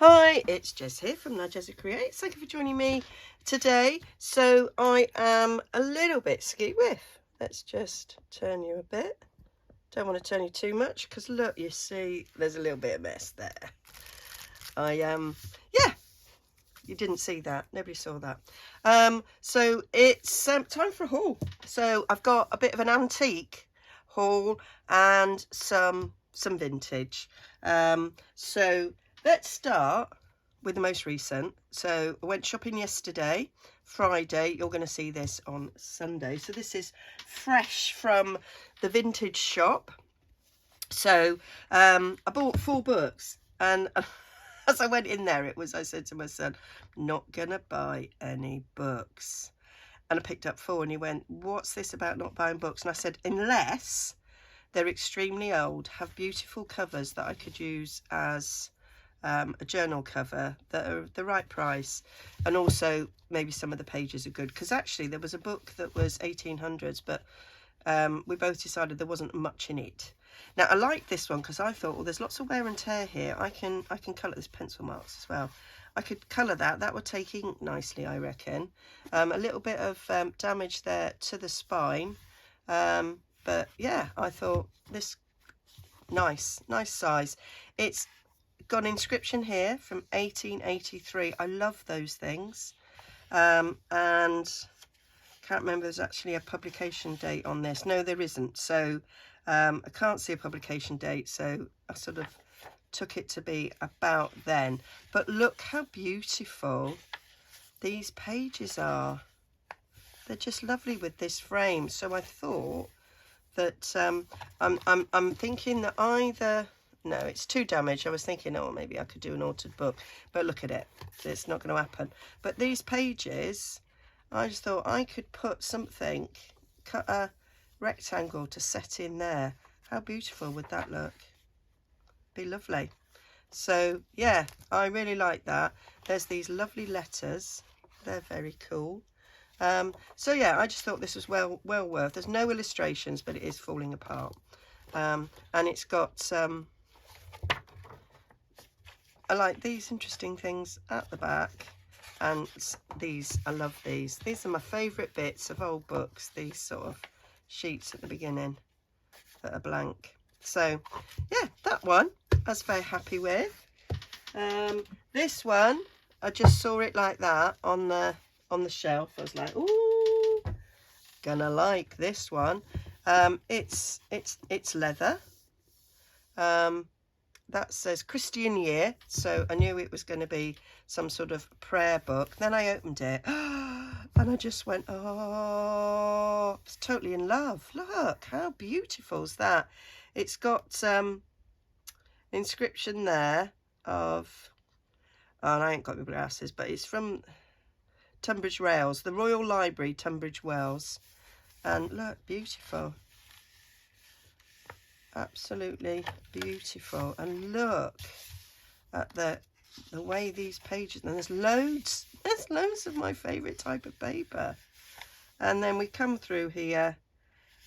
Hi, it's Jess here from Nigezza Creates. Thank you for joining me today. So I am a little bit ski with. Let's just turn you a bit. Don't want to turn you too much because look, you see there's a little bit of mess there. Yeah, you didn't see that. Nobody saw that. So it's time for a haul. So I've got a bit of an antique haul and some vintage. So let's start with the most recent. So I went shopping yesterday, Friday. You're going to see this on Sunday. So this is fresh from the vintage shop. So I bought 4 books, and as I went in there, I said to my son, not gonna buy any books. And I picked up 4, and he went, what's this about not buying books? And I said, unless they're extremely old, have beautiful covers that I could use as a journal cover that are the right price, and also maybe some of the pages are good, because actually there was a book that was 1800s, but we both decided there wasn't much in it. Now I like this one because I thought, well, there's lots of wear and tear here. I can colour this pencil marks as well. I could colour that would take ink nicely, I reckon. A little bit of damage there to the spine, but yeah, I thought this nice size. It's got an inscription here from 1883. I love those things. And can't remember, there's actually a publication date on this. No, there isn't. So I can't see a publication date, so I sort of took it to be about then. But look how beautiful these pages are. They're just lovely with this frame. So I thought that I'm thinking that either, no, it's too damaged. I was thinking, oh, maybe I could do an altered book, but look at it, it's not going to happen. But these pages, I just thought I could put something, cut a rectangle to set in there. How beautiful would that look? Be lovely. So yeah, I really like that. There's these lovely letters. They're very cool. So yeah, I just thought this was well worth. There's no illustrations, but it is falling apart. And it's got I like these interesting things at the back. And these, I love these. These are my favourite bits of old books, these sort of sheets at the beginning that are blank. So yeah, that one I was very happy with. This one, I just saw it like that on the shelf. I was like, ooh, gonna like this one. It's leather. That says Christian Year, so I knew it was going to be some sort of prayer book. Then I opened it and I just went, oh, I was totally in love. Look, how beautiful is that? It's got an inscription there of, oh, and I ain't got my glasses, but it's from Tunbridge Wells, the Royal Library, Tunbridge Wells. And look, beautiful. Absolutely beautiful. And look at the way these pages, and there's loads of my favorite type of paper. And then we come through here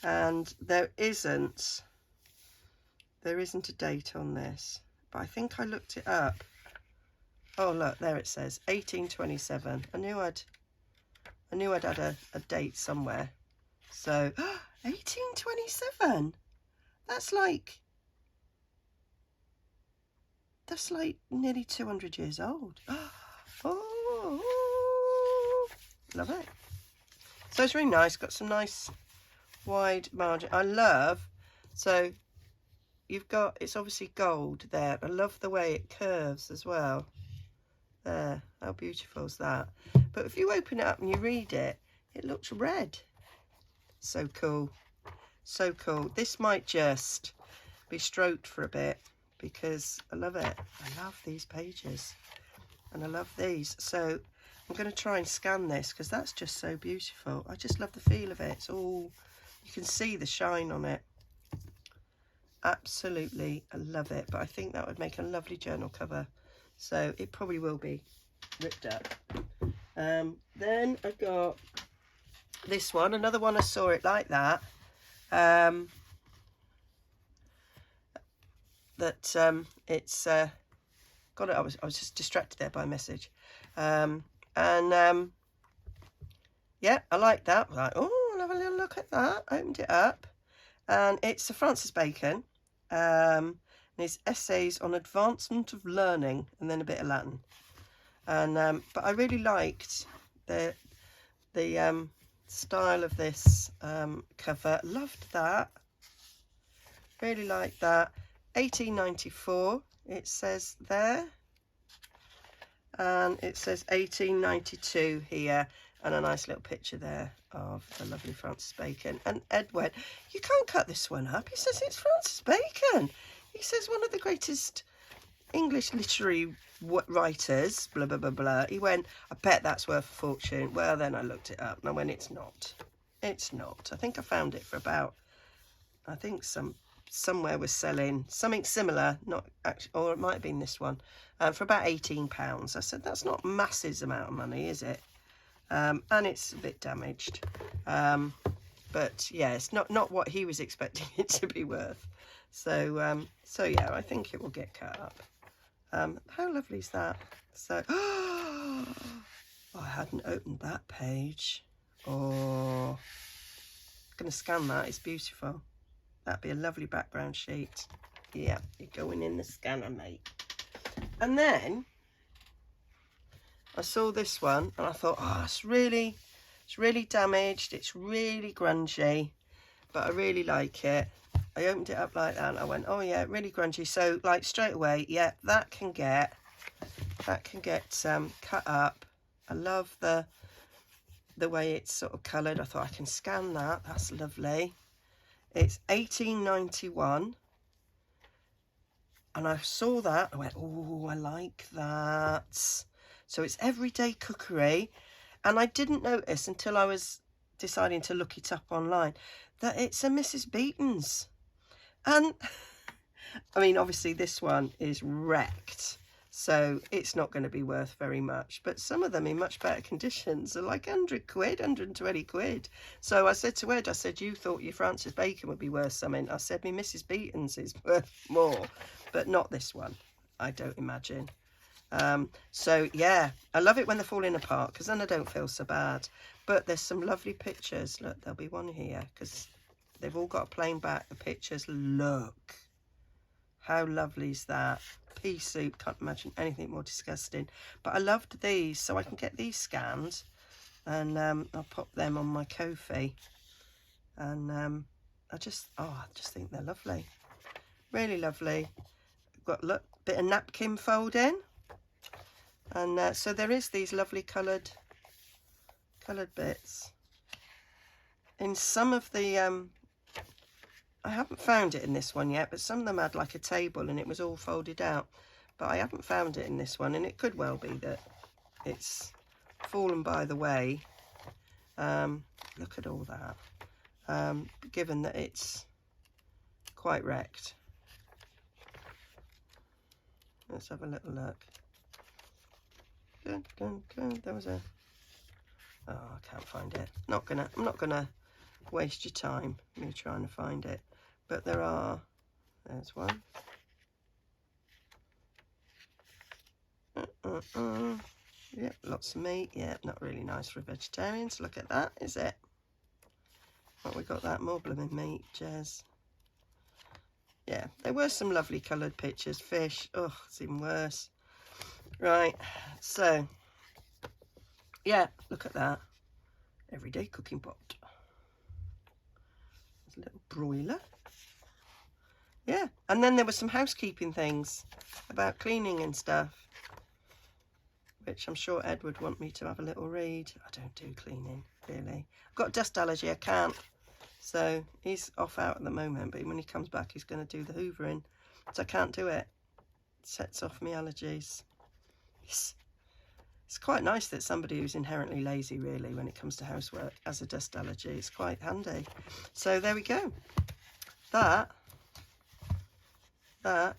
and there isn't a date on this, but I think I looked it up. Oh look, there it says 1827. I knew I'd had a date somewhere. So 1827. That's like nearly 200 years old. Oh, love it. So it's really nice. Got some nice wide margin. I love, so you've got, it's obviously gold there. I love the way it curves as well. There, how beautiful is that? But if you open it up and you read it, it looks red. So cool. So cool. This might just be stroked for a bit because I love it. I love these pages and I love these. So I'm going to try and scan this because that's just so beautiful. I just love the feel of it. It's all, you can see the shine on it. Absolutely, I love it. But I think that would make a lovely journal cover. So it probably will be ripped up. Then I got this one, another one I saw it like that. It's got it. I was just distracted there by a message. Yeah, I like that. Like, oh, I'll have a little look at that. Opened it up, and it's a Francis Bacon. And it's essays on advancement of learning, and then a bit of Latin. And but I really liked the style of this cover. Loved that. Really liked that. 1894 it says there, and it says 1892 here, and a nice little picture there of the lovely Francis Bacon. And Ed went, you can't cut this one up. He says it's Francis Bacon. He says one of the greatest English literary writers, blah blah blah blah. He went, I bet that's worth a fortune. Well, then I looked it up and I went, it's not. It's not. I think I found it for about, I think somewhere was selling something similar, not actually, or it might have been this one, for about £18. I said, that's not a massive amount of money, is it? And it's a bit damaged. But yeah, it's not what he was expecting it to be worth. So yeah, I think it will get cut up. How lovely is that? So, oh, I hadn't opened that page. Oh, I'm going to scan that. It's beautiful. That'd be a lovely background sheet. Yeah, you're going in the scanner, mate. And then I saw this one and I thought, oh, it's really damaged. It's really grungy, but I really like it. I opened it up like that and I went, oh yeah, really grungy. So like straight away, yeah, that can get cut up. I love the way it's sort of coloured. I thought I can scan that. That's lovely. It's 1891. And I saw that. I went, oh, I like that. So it's everyday cookery. And I didn't notice until I was deciding to look it up online that it's a Mrs. Beeton's. And I mean, obviously this one is wrecked, so it's not going to be worth very much. But some of them in much better conditions are like 100 quid, 120 quid. So I said to Ed, I said, you thought your Francis Bacon would be worth something. I said, me Mrs. Beeton's is worth more, but not this one, I don't imagine. So yeah, I love it when they're falling apart, because then I don't feel so bad. But there's some lovely pictures. Look, there'll be one here, because they've all got a plain back. The pictures, look. How lovely is that? Pea soup, can't imagine anything more disgusting. But I loved these, so I can get these scanned. And I'll pop them on my Ko-fi. And I just think they're lovely. Really lovely. Got, look, bit of napkin folding. And so there is these lovely coloured bits. In some of the I haven't found it in this one yet, but some of them had like a table and it was all folded out. But I haven't found it in this one, and it could well be that it's fallen by the way. Look at all that. Given that it's quite wrecked. Let's have a little look. Good. There was a... Oh, I can't find it. I'm not gonna waste your time me trying to find it. But there's one. Yep, lots of meat. Yeah, not really nice for vegetarians. Look at that, is it? What we got that more blooming meat, Jez. Yeah, there were some lovely coloured pictures. Fish. Oh, it's even worse. Right, so yeah, look at that. Everyday cooking pot. There's a little broiler. Yeah, and then there were some housekeeping things about cleaning and stuff, which I'm sure Ed would want me to have a little read. I don't do cleaning, really. I've got a dust allergy, I can't. So he's off out at the moment, but when he comes back, he's going to do the hoovering. So I can't do it. It sets off my allergies. It's quite nice that somebody who's inherently lazy, really, when it comes to housework, has a dust allergy. It's quite handy. So there we go. That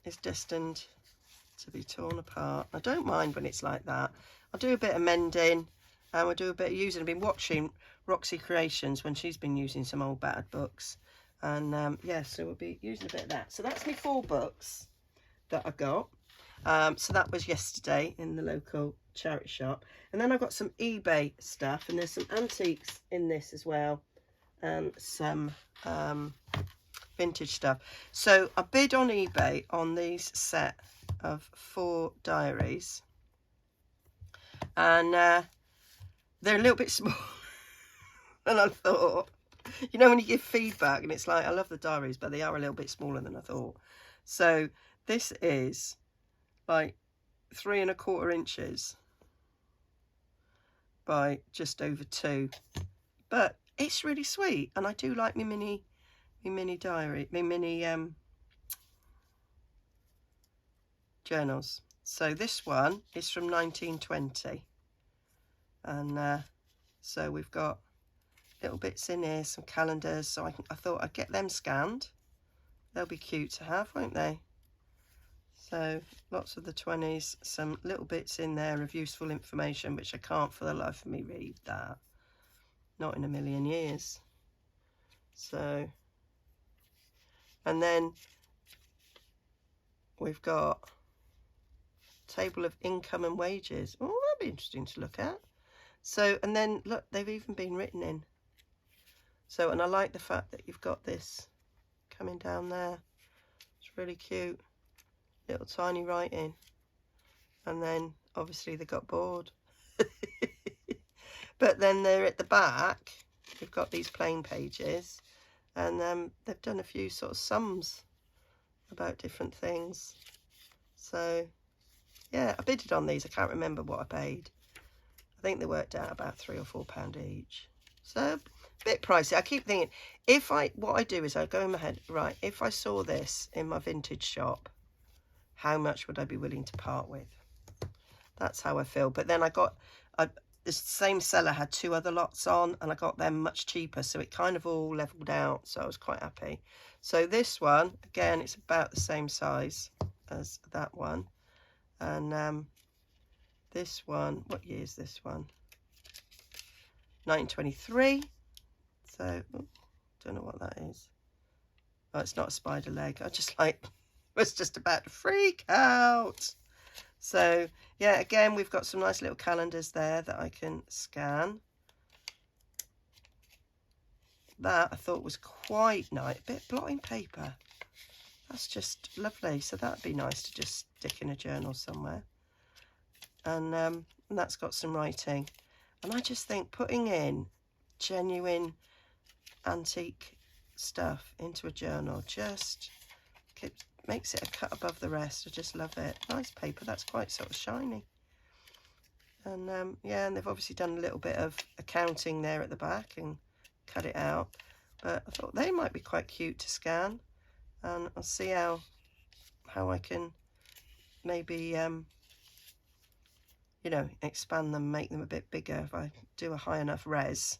is destined to be torn apart. I don't mind when it's like that. I'll do a bit of mending, and we'll do a bit of using. I've been watching Roxy Creations when she's been using some old battered books. And yeah, so we'll be using a bit of that. So that's my 4 books that I got. So that was yesterday in the local charity shop. And then I got some eBay stuff, and there's some antiques in this as well, and some vintage stuff. So I bid on eBay on these set of 4 diaries, and they're a little bit small. And I thought, you know, when you give feedback and it's like, I love the diaries, but they are a little bit smaller than I thought. So this is like 3 1/4 inches by just over 2, but it's really sweet, and I do like my mini diary, my mini journals. So this one is from 1920, and so we've got little bits in here, some calendars, so I thought I'd get them scanned. They'll be cute to have, won't they? So lots of the 20s, some little bits in there of useful information, which I can't for the life of me read that. Not in a million years. So, and then we've got table of income and wages. Oh, that'd be interesting to look at. So, and then look, they've even been written in. So, and I like the fact that you've got this coming down there. It's really cute. Little tiny writing. And then obviously they got bored. But then they're at the back. We've got these plain pages, and they've done a few sort of sums about different things. So yeah, I bidded on these. I can't remember what I paid. I think they worked out about £3 or £4 each. So a bit pricey. I keep thinking, what I do is I go in my head, right, if I saw this in my vintage shop, how much would I be willing to part with? That's how I feel. But then the same seller had 2 other lots on, and I got them much cheaper, so it kind of all leveled out, so I was quite happy. So this one, again, it's about the same size as that one. And this one, what year is this one? 1923. So, don't know what that is. Oh, it's not a spider leg. I just was just about to freak out. So yeah, again, we've got some nice little calendars there that I can scan. That I thought was quite nice. A bit of blotting paper. That's just lovely. So that'd be nice to just stick in a journal somewhere. And that's got some writing. And I just think putting in genuine antique stuff into a journal just makes it a cut above the rest. I just love it. Nice paper. That's quite sort of shiny. And yeah, and they've obviously done a little bit of accounting there at the back and cut it out. But I thought they might be quite cute to scan, and I'll see how I can maybe you know, expand them, make them a bit bigger. If I do a high enough res,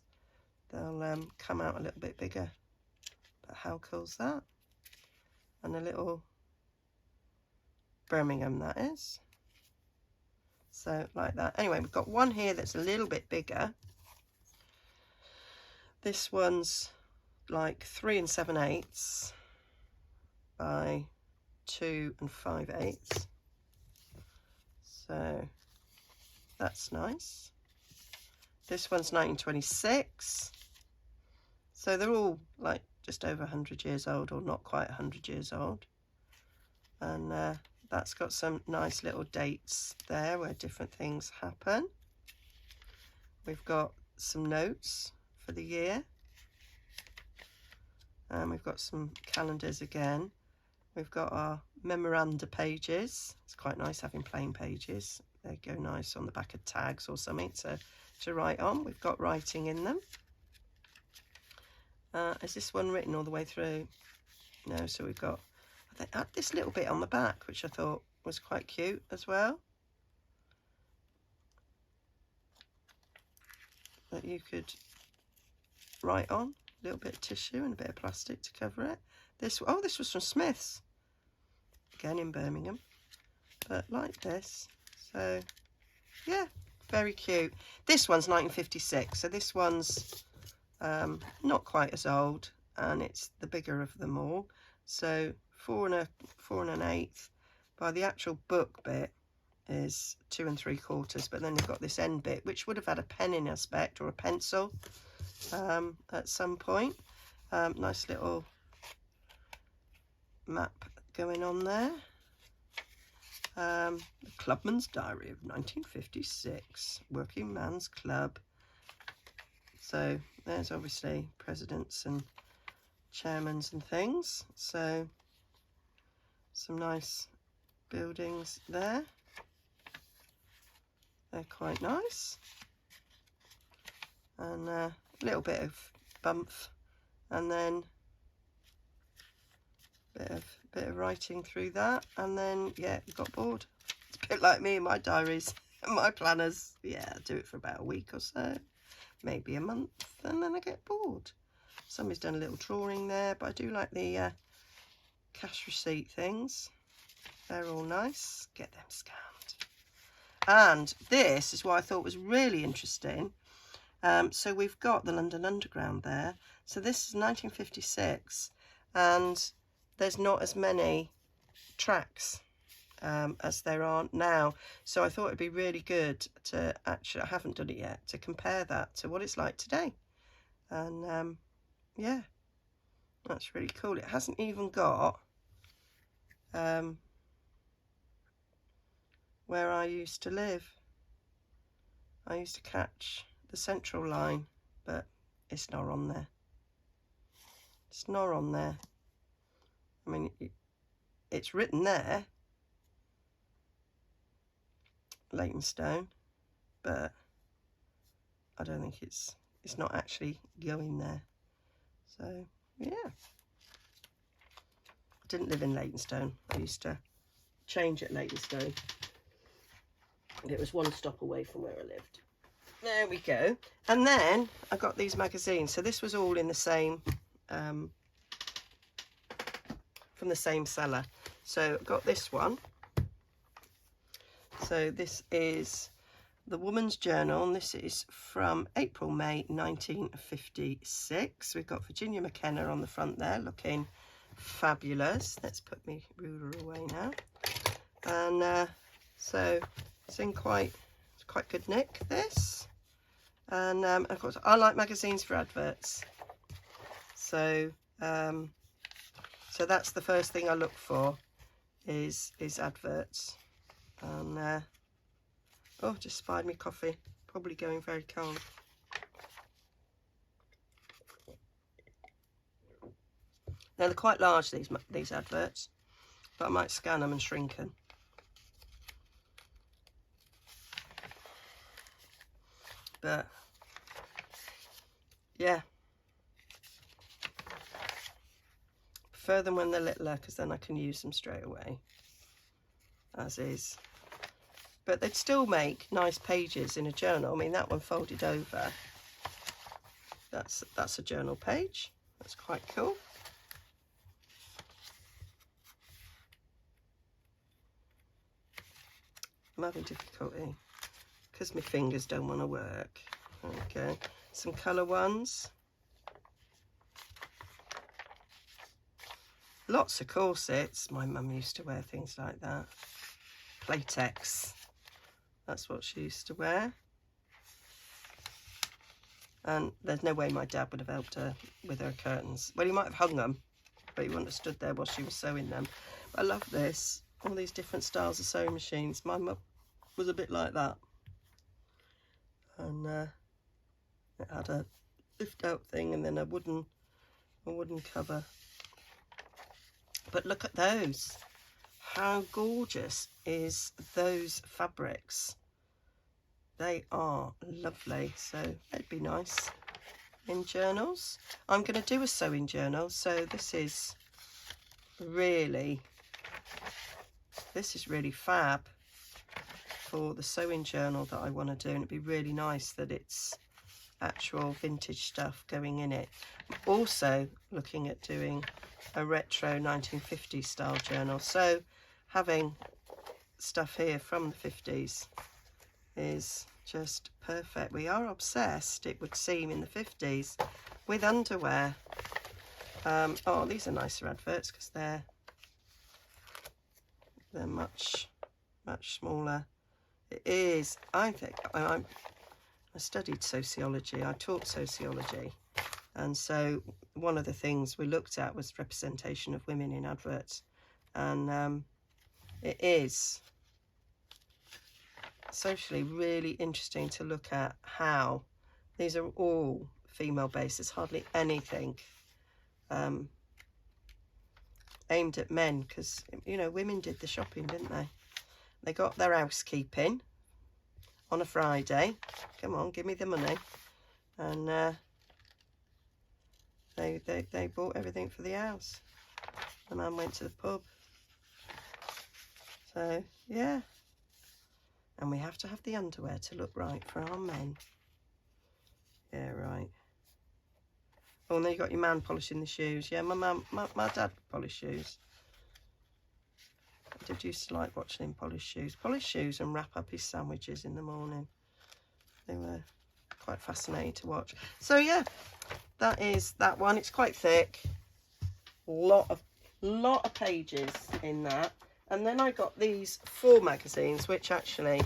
they'll come out a little bit bigger. But how cool's that? And a little Birmingham, that is. So like that. Anyway, we've got one here that's a little bit bigger. This one's like 3 7/8 by 2 5/8. So that's nice. This one's 1926. So they're all like just over 100 years old, or not quite 100 years old. And that's got some nice little dates there where different things happen. We've got some notes for the year. And we've got some calendars again. We've got our memoranda pages. It's quite nice having plain pages. They go nice on the back of tags or something to write on. We've got writing in them. Is this one written all the way through? No, so we've got this little bit on the back, which I thought was quite cute as well. That you could write on. A little bit of tissue and a bit of plastic to cover it. This was from Smith's. Again in Birmingham. But like this. So, yeah, very cute. This one's 1956. So this one's not quite as old. And it's the bigger of them all. So 4 1/8 Well, the actual book bit is 2 3/4, but then you've got this end bit, which would have had a pen in aspect or a pencil at some point. Nice little map going on there. The Clubman's Diary of 1956, Working Man's Club. So there's obviously presidents and chairmans and things. So some nice buildings there. They're quite nice. And a little bit of bump, and then bit of writing through that, and then yeah, you got bored. It's a bit like me in my diaries and my planners. Yeah, I do it for about a week or so, maybe a month, and then I get bored. Somebody's done a little drawing there, but I do like the cash receipt things. They're all nice. Get them scanned. And this is what I thought was really interesting. So we've got the London Underground there. So this is 1956, and there's not as many tracks as there are now. So I thought it'd be really good to actually, I haven't done it yet, to compare that to what it's like today. And yeah, that's really cool. It hasn't even got where I used to live. I used to catch the Central line, but it's not on there. It's not on there. I mean, it's written there, Leytonstone, but I don't think it's not actually going there. So yeah, I didn't live in Leytonstone. I used to change at Leytonstone. It was one stop away from where I lived. There we go. And then I got these magazines. So this was all in the same, from the same seller. So I got this one. So this is the Woman's Journal, and this is from April, May 1956. We've got Virginia McKenna on the front there, looking fabulous. Let's put my ruler away now. And so it's in quite good nick, this. And of course, I like magazines for adverts. So so that's the first thing I look for is adverts. And oh, just spied me coffee, probably going very cold. Now they're quite large, these adverts, but I might scan them and shrink them. But yeah, prefer them when they're littler, because then I can use them straight away as is. But they'd still make nice pages in a journal. I mean, that one folded over, that's a journal page. That's quite cool. I'm having difficulty because my fingers don't want to work. Okay, some colour ones. Lots of corsets. My mum used to wear things like that. Playtex. That's what she used to wear. And there's no way my dad would have helped her with her curtains. Well, he might have hung them, but he wouldn't have stood there while she was sewing them. But I love this. All these different styles of sewing machines. My mum was a bit like that. And it had a lift out thing and then a wooden cover. But look at those. How gorgeous is those fabrics? They are lovely. So they'd be nice in journals. I'm going to do a sewing journal. So this is really fab for the sewing journal that I want to do. And it'd be really nice that it's actual vintage stuff going in it. I'm also looking at doing a retro 1950s style journal. So having stuff here from the 50s is just perfect. We are obsessed, it would seem, in the 50s with underwear. Oh, these are nicer adverts because they're They're much smaller. It is, I think, I studied sociology, I taught sociology, and so one of the things we looked at was representation of women in adverts, and it is socially really interesting to look at how these are all female based. There's hardly anything aimed at men, because, you know, women did the shopping, didn't they? They got their housekeeping on a Friday. Come on, give me the money. And they bought everything for the house. The man went to the pub. So, yeah. And we have to have the underwear to look right for our men. Yeah, right. Oh, and then you got your man polishing the shoes. Yeah, my dad polished shoes. I did used to like watching him polish shoes and wrap up his sandwiches in the morning. They were quite fascinating to watch. So yeah, that is that one. It's quite thick. Lot of pages in that. And then I got these 4 magazines, which actually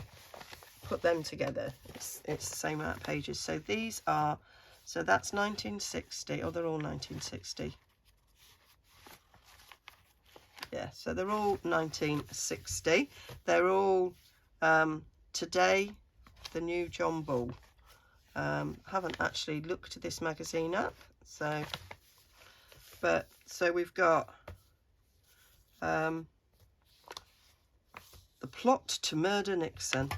put them together. It's the same amount of pages. So these are, so that's 1960. Oh, they're all 1960. Yeah, so they're all 1960. They're all Today, the new John Bull. Haven't actually looked at this magazine up, so we've got The Plot to Murder Nixon,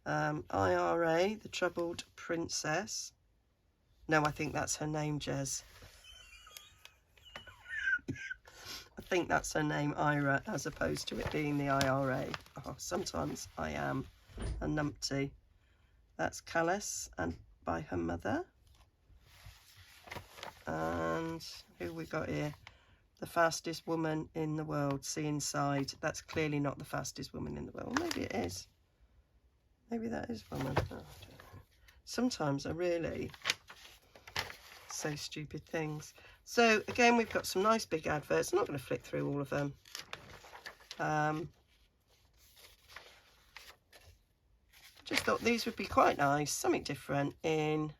IRA, The Troubled Princess. No, I think that's her name, Jez. I think that's her name, Ira, as opposed to it being the IRA. Oh, sometimes I am a numpty. That's Callous and by her mother. And who we got here? The Fastest Woman in the World. See Inside. That's clearly not the fastest woman in the world. Maybe it is. Maybe that is woman. Oh, I don't know. Sometimes I really say stupid things. So again, we've got some nice big adverts. I'm not going to flick through all of them. Just thought these would be quite nice, something different in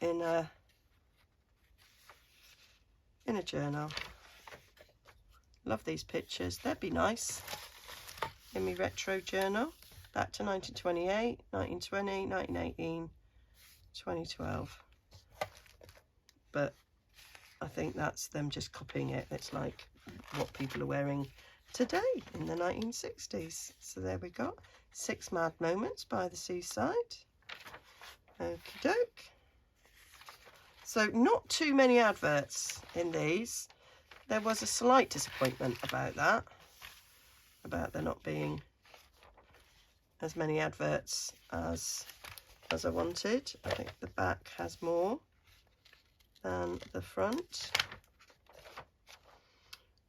a journal. Love these pictures. They'd be nice in my retro journal. Back to 1928, 1920, 1918, 2012. But I think that's them just copying it. It's like what people are wearing today in the 1960s. So there we go. 6 Mad Moments by the Seaside. Okie doke. So not too many adverts in these. There was a slight disappointment about that. About there not being as many adverts as I wanted. I think the back has more than the front.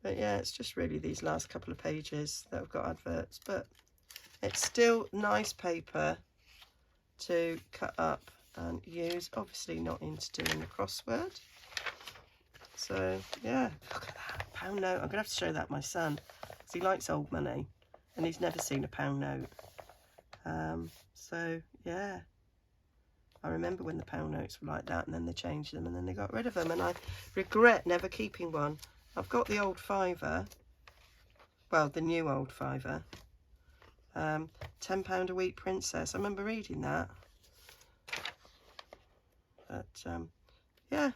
But yeah, it's just really these last couple of pages that have got adverts. But it's still nice paper to cut up and use. Obviously not into doing the crossword. So yeah, look at that pound note. I'm gonna have to show that my son because he likes old money and he's never seen a pound note. So yeah, I remember when the pound notes were like that, and then they changed them and then they got rid of them, and I regret never keeping one. I've got the old fiver, well, the new old fiver. £10 a week princess. I remember reading that. But yeah,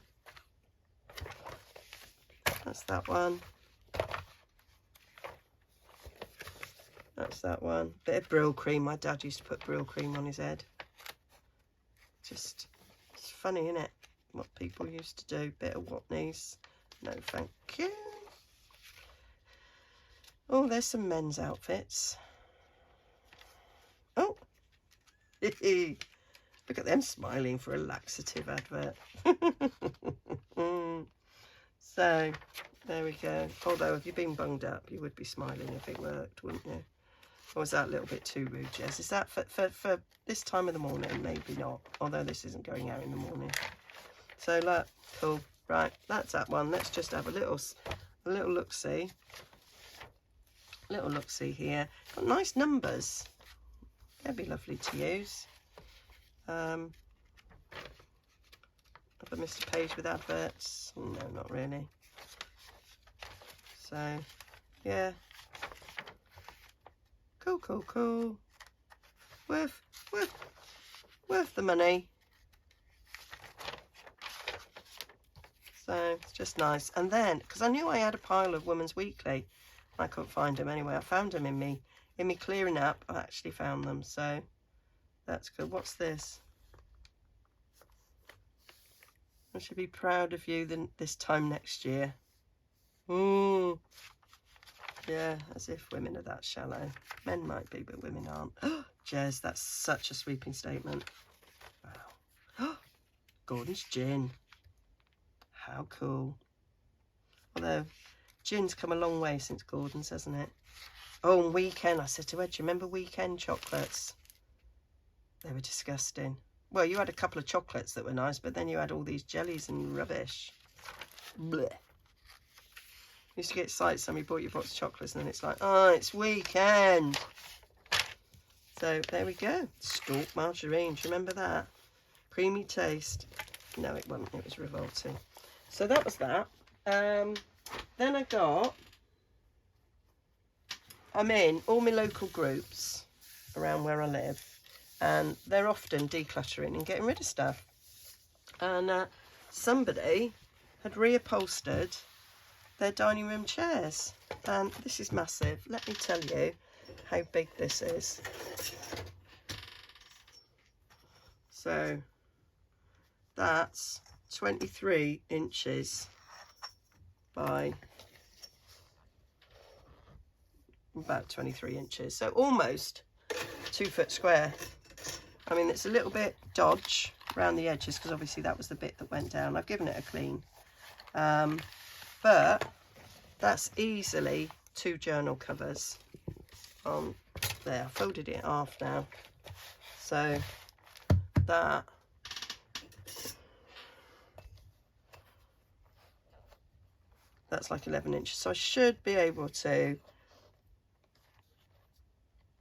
that's that one. That's that one. Bit of Brill cream. My dad used to put Brill cream on his head. Just, it's funny, isn't it? What people used to do. Bit of Watney's. No, thank you. Oh, there's some men's outfits. Oh, look at them smiling for a laxative advert. So, there we go. Although, if you've been bunged up, you would be smiling if it worked, wouldn't you? Or was that a little bit too rude, Jess? Is that for this time of the morning? Maybe not. Although this isn't going out in the morning. So, look, cool. Right, that's that one. Let's just have a a little look-see. Little look-see here. Got nice numbers. That'd be lovely to use. Have I missed a page with adverts? No, not really. So, yeah. Cool, cool, cool. Worth the money. So, it's just nice. And then, because I knew I had a pile of Women's Weekly, I couldn't find them anyway. I found them in me clearing up. I actually found them, so that's good. What's this? I should be proud of you this time next year. Ooh. Yeah, as if women are that shallow. Men might be, but women aren't. Jez, that's such a sweeping statement. Wow. Gordon's gin. How cool. Although, gin's come a long way since Gordon's, hasn't it? Oh, and Weekend. I said to Ed, do you remember Weekend chocolates? They were disgusting. Well, you had a couple of chocolates that were nice, but then you had all these jellies and rubbish. Blech. Used to get excited, somebody bought you a box of chocolates, and then it's like, oh, it's Weekend. So, there we go. Stalk margarine. Do you remember that? Creamy taste. No, it wasn't. It was revolting. So, that was that. Then I got... I'm in all my local groups around where I live, and they're often decluttering and getting rid of stuff. And somebody had reupholstered their dining room chairs, and this is massive. Let me tell you how big this is. So that's 23 inches by about 23 inches, so almost 2 foot square. I mean, it's a little bit dodge around the edges because obviously that was the bit that went down. I've given it a clean, but that's easily 2 journal covers on there. I folded it in half now, so that's like 11 inches, so I should be able to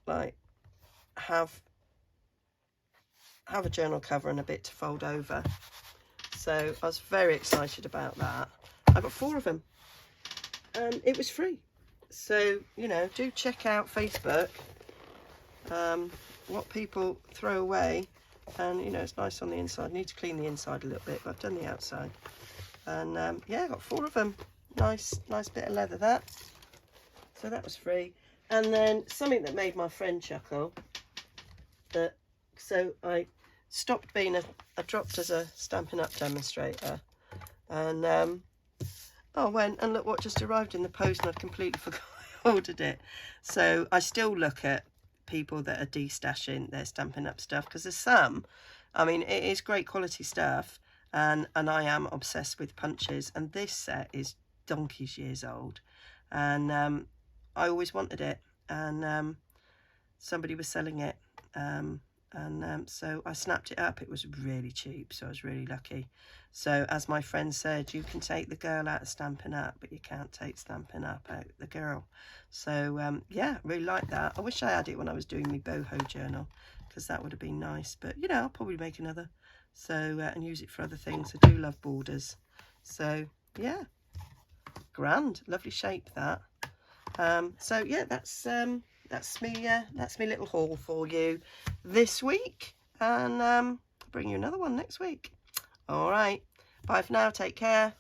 like have a journal cover and a bit to fold over. So I was very excited about that. I got 4 of them and it was free. So, you know, do check out Facebook, what people throw away. And, you know, it's nice on the inside. I need to clean the inside a little bit, but I've done the outside. And, yeah, I got 4 of them. Nice bit of leather, that. So that was free. And then something that made my friend chuckle, so I stopped being I dropped as a Stampin' Up demonstrator, and I went and look what just arrived in the post, and I'd completely forgot I ordered it. So I still look at people that are de-stashing their Stampin' Up stuff, because there's some, I mean, it is great quality stuff, and I am obsessed with punches, and this set is donkey's years old, and I always wanted it, and somebody was selling it, so I snapped it up. It was really cheap, so I was really lucky. So as my friend said, you can take the girl out of Stampin' Up, but you can't take Stampin' Up out the girl. So yeah, really like that. I wish I had it when I was doing my boho journal, because that would have been nice, but you know, I'll probably make another, so and use it for other things. I do love borders. So yeah, grand, lovely shape that. So yeah, that's me little haul for you this week, and I'll bring you another one next week. All right, bye for now, take care.